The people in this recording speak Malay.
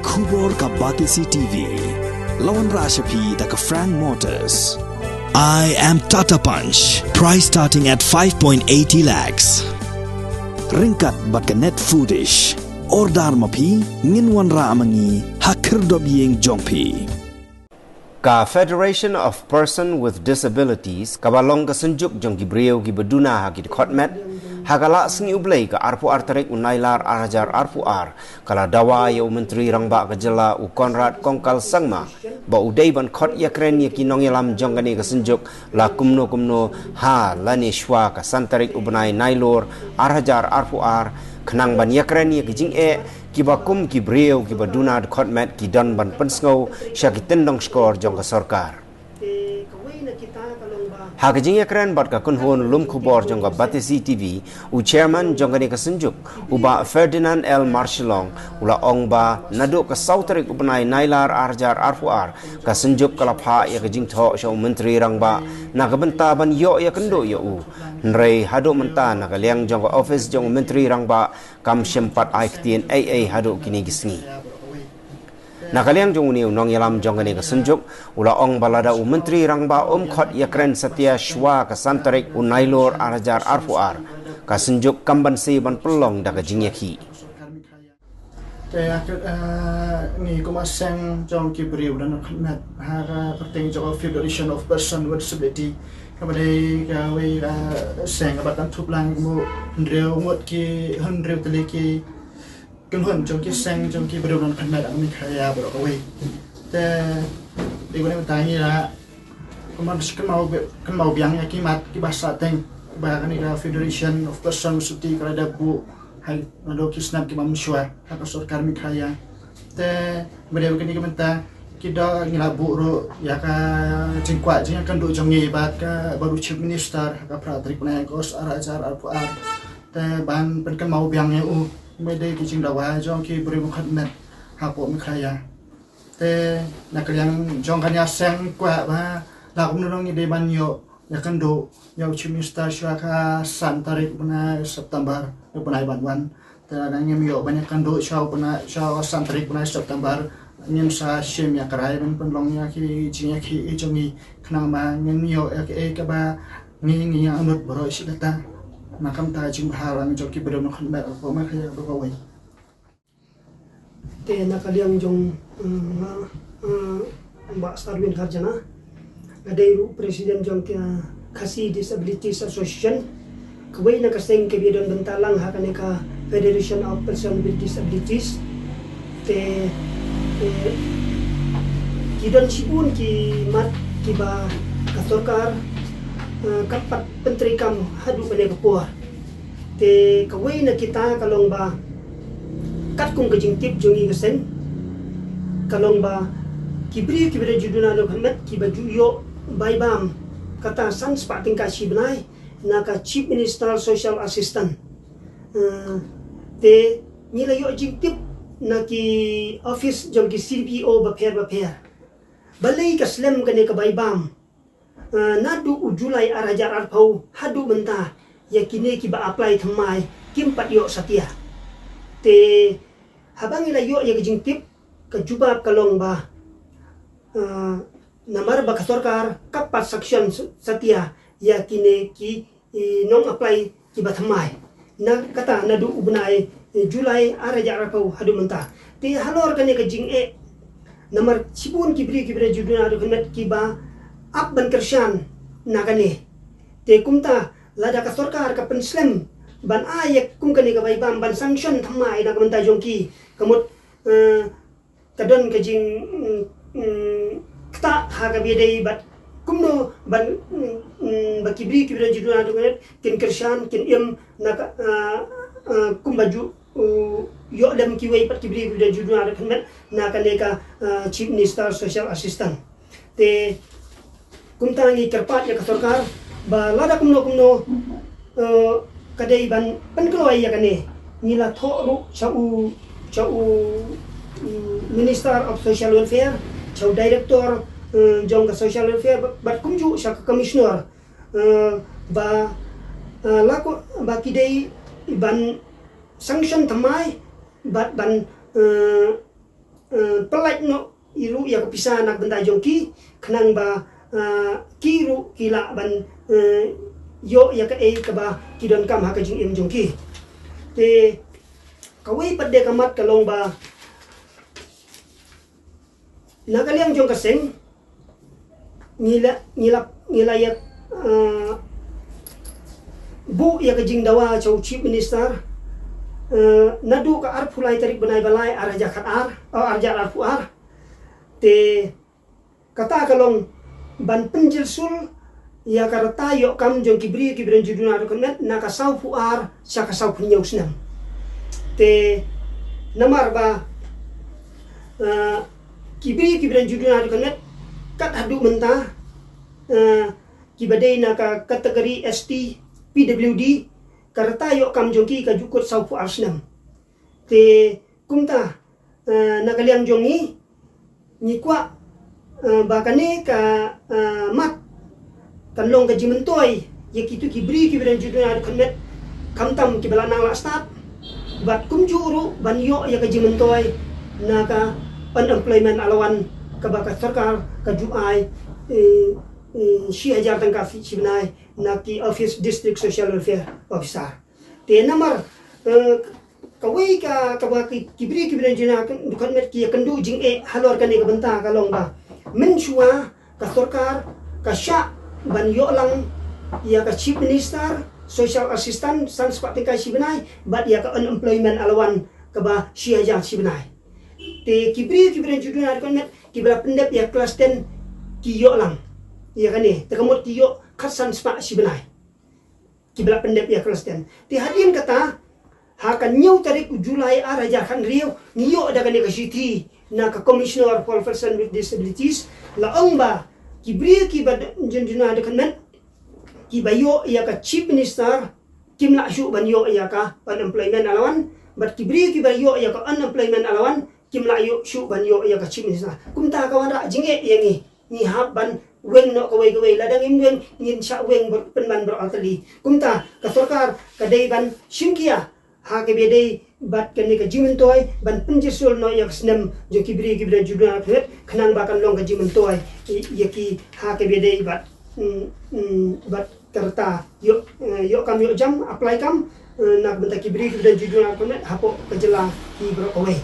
Kubor ka Batisi TV. Lawan Rashapi da ka Frank Motors. I am Tata Punch. Price starting at 5.80 lakhs. Ringkat bat ka net foodish. Ordar mapi nginwan ra amangi hakir dobyeng jongpi. Ka Federation of Person with Disabilities kabalong kasenjuk jong gibreu gibeduna hagi khotmet hagala sengi ublei ka arpu artarik unailar arajar arpu ar kala dawa yo menteri rangba kejela u Konrad Kongkal Sangma ba udai ban khot yakren ya kinong yalam jong gani kasenjuk la kumno ha lani shwa ka santarik ubnai nailor arajar arpu ar kenang ban yakren ya kijing kibakum kibreu kibaduna khotmet kidan ban pensngau syakitendong skor jong ka sarkar Hagajing yakran bat ka kunhon lum khubor jong ka Batisi TV u chairman jong ka kasenjuk uba Ferdinand L Marshallong ula ong ba naduk ka sautarik upnai nailar arjar arfuar kasenjuk kalapha ya kajing tho syaw menteri rangba na kabenta ban yo ya kendo yo u nrei hadu menta na kaliang jong ka office jong menteri rangba kam syempat aiktien AA hadu kini gisngi Nakaliang jong uniu nong yalam jong gani kasenjuk ula ong balada u menteri rangba khot yakren Satya Shwa kasantarik unailor arajar arfuar kasenjuk kambansi ban pelong daga jingyaki ni kumaseng jong kibriu dan khmat hara perting jong Federation of Person with Disability kabadai gawe seng abatan thuplang mu ndreu mot ki hundreu teliki kunhun jong ki seng jong ki berulang khmat ang mi khaya bro kawe te igone tangi la kuman kemau biang ya kimat ki basa teng bahkan ika Federation of Person Suti kada bu hai nado kisnam ki mamshwa ka sarkar mi khaya te bade kini kementa kita ngilabu ro ya ka jingkwa jing kan do jong ngi bat ka baru chief minister ka pratrik na kos arajar arpuar te ban pen kemau biang ya u Mede kijing dawa jong ki beri mukhatmet hapo mikhaya te nakaliang jong kanya seng kwa ba la kumnong ide banyo yakando yau chimista shaka santarik buna September buna banwan te nangem yo banyak kando shau buna shau santarik buna September nyem sa shem ya karai ben penlong ya ki jinya ki jongi khnang ma nyem yo ka ba ngi ya anut boro silata nakam ta jing halang joki bedom khanda ko ma khaya ko wai te nakaliang jong mbak Starwin Karjana adairu presiden jong Khasi Disabilities Association kawai na kaseng kebidon bentalang hakane ka Federation of Person with Disabilities te kidon sibun ki mat kiba katorkar kapat penteri kam hadu bane kapuar te kawai na kita kalong ba kat kung kajing tip jongi kasen kalong ba kibri juduna lo khamet kibaju yo baibam kata san spating ka sibnai na ka chief minister social assistant te nila yo jing tip na ki office jong ki CPO ba pher balai ka slem kane ka baibam nadu ujulai arajar arpau hadu benta yakine ki ba apply thamai kim pat yo Satya te habang ila yo ya jing tip ka jubab kalong ba namar ba kasorkar kapat section Satya yakine ki nong apply ki ba thamai na kata nadu ubnai julai arajar arpau hadu benta te halor kane ka jing namar sibun kibri juduna adu khamet ki ba ab ban kersyan nagane te kumta lada ka sarkar ka penslam ban ayek kum kani ka baibam ban sanction thamai na kamanta jongki kamut kadon ka jing kta ha ka bidai bat kumno ban bakibri juduna dungat kin kersyan kin im na kum baju yo dam kiwai pat kibri juduna khamet na kane ka chief minister social assistant te kumta ngi kerpat ya kasorkar ba lada kumno kadai ban penkeloi ya kane nila thoru chau minister of social welfare chau director jong social welfare bat kumju sak commissioner ba lako ba kidai ban sanction thamai bat ban pelaj no iru ya kepisah nak benda jongki kenang ba kiru kila ban yo ya ke ke ba kidon kam ha ka jing im jongki te kawai pada kamat kalong ba nakaliang jong kaseng ngilayak bu ya ke jing dawa chau chief minister nadu ka ar phulai tarik banai balai ar jakat ar arja ar fu ar te kata kalong ban penjil sul ya karata yo kam jong kibri kibren juduna dokument na ka sau fu ar sya ka sau punyau senam te namar ba kibri kibren juduna dokument kat hadu mentah kibadai na ka kategori ST PWD karata yo kam jongki ka jukut sau fu ar senam te kumta nakaliang jongi ni kwa bakane ka mat kanlong ka jimentoy ye kitu kibri kibren juduna dokument kamtam kibalana la start bat kumjuru banyo ya ka jimentoy na ka unemployment alawan ka baka sarkar ka juai 6,000 tangka sibnai na ki office district social welfare officer te namar kawai ka baki kibri kibren juduna dokument ki kandu jing halor kane ka benta kalong ba menshua ka sarkar ka sya ban yo lang ya ka chief minister social assistant san sepak tingkai sibnai bat ya ka unemployment alawan ka ba 6,000 sibnai te kibri juduna dokument kibra pendep ya kelas 10 ki yo lang ya kan ni tekamut ki yo khasan sepak sibnai kibra pendep ya kelas 10 te hadin kata hakan nyau tarik Julai araja kan riu niyo ada kan ka city na ka commissioner for person with disabilities la ongba kibri kibad junduna dokument kibayo ya ka chief minister kimla shu banyo ya ka unemployment alawan bat kibri kibayo ya ka unemployment alawan kimla yu shu banyo ya ka chief minister kumta kawan ra jinge yangi ni hab ban weng no kawai ladang im weng ngin sha weng penban beraltali kumta ka sarkar ka dei ban shimkia ha ke bedei bat kan ka jimentoy ban penjesul no yak snam jo kibri juduna phet khnang bakan long ka jimentoy yaki ha ke bedei bat kerta yo kam yo jam apply kam nak bentak kibri juduna phet hapo kejelang ki bro away